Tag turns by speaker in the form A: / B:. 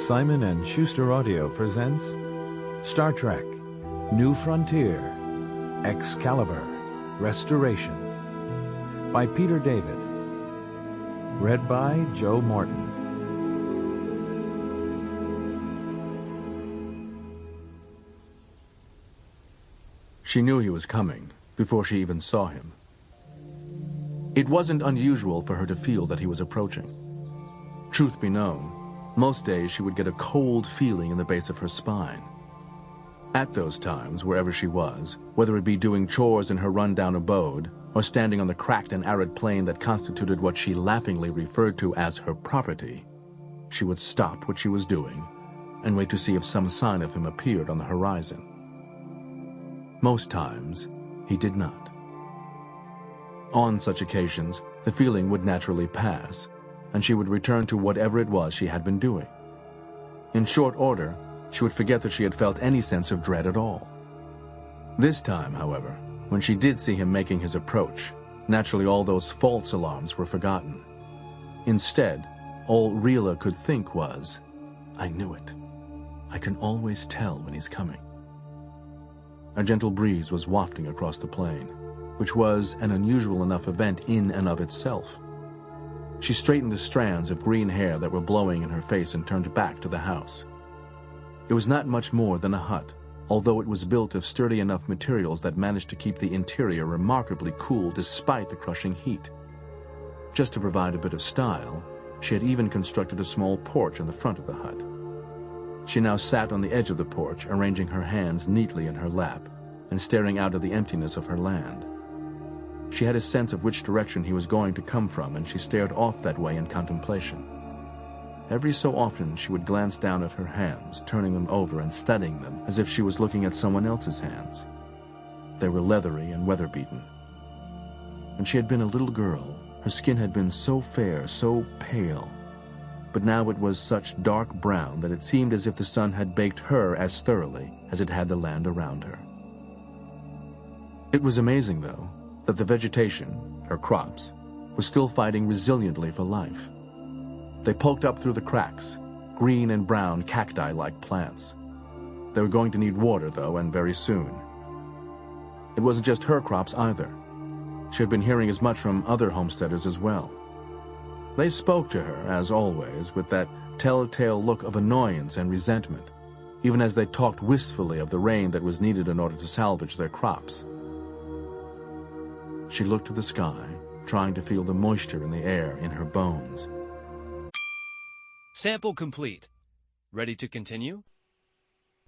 A: Simon and Schuster Audio presents Star Trek New Frontier, Excalibur, Restoration by Peter David. Read by Joe Morton.
B: She knew he was coming before she even saw him. It wasn't unusual for her to feel that he was approaching. Truth be known, most days she would get a cold feeling in the base of her spine. At those times, wherever she was, whether it be doing chores in her rundown abode, or standing on the cracked and arid plain that constituted what she laughingly referred to as her property, she would stop what she was doing and wait to see if some sign of him appeared on the horizon. Most times, he did not. On such occasions, the feeling would naturally pass, and she would return to whatever it was she had been doing. In short order, she would forget that she had felt any sense of dread at all. This time, however, when she did see him making his approach, naturally all those false alarms were forgotten. Instead, all Rila could think was, "I knew it. I can always tell when he's coming." A gentle breeze was wafting across the plain, which was an unusual enough event in and of itself. She straightened the strands of green hair that were blowing in her face and turned back to the house. It was not much more than a hut, although it was built of sturdy enough materials that managed to keep the interior remarkably cool despite the crushing heat. Just to provide a bit of style, she had even constructed a small porch in the front of the hut. She now sat on the edge of the porch, arranging her hands neatly in her lap and staring out at the emptiness of her land. She had a sense of which direction he was going to come from, and she stared off that way in contemplation. Every so often she would glance down at her hands, turning them over and studying them as if she was looking at someone else's hands. They were leathery and weather-beaten. When she had been a little girl, her skin had been so fair, so pale, but now it was such dark brown that it seemed as if the sun had baked her as thoroughly as it had the land around her. It was amazing, though, that the vegetation, her crops, was still fighting resiliently for life. They poked up through the cracks, green and brown cacti-like plants. They were going to need water, though, and very soon. It wasn't just her crops either. She had been hearing as much from other homesteaders as well. They spoke to her, as always, with that telltale look of annoyance and resentment, even as they talked wistfully of the rain that was needed in order to salvage their crops. She looked to the sky, trying to feel the moisture in the air in her bones.
C: Sample complete. Ready to continue?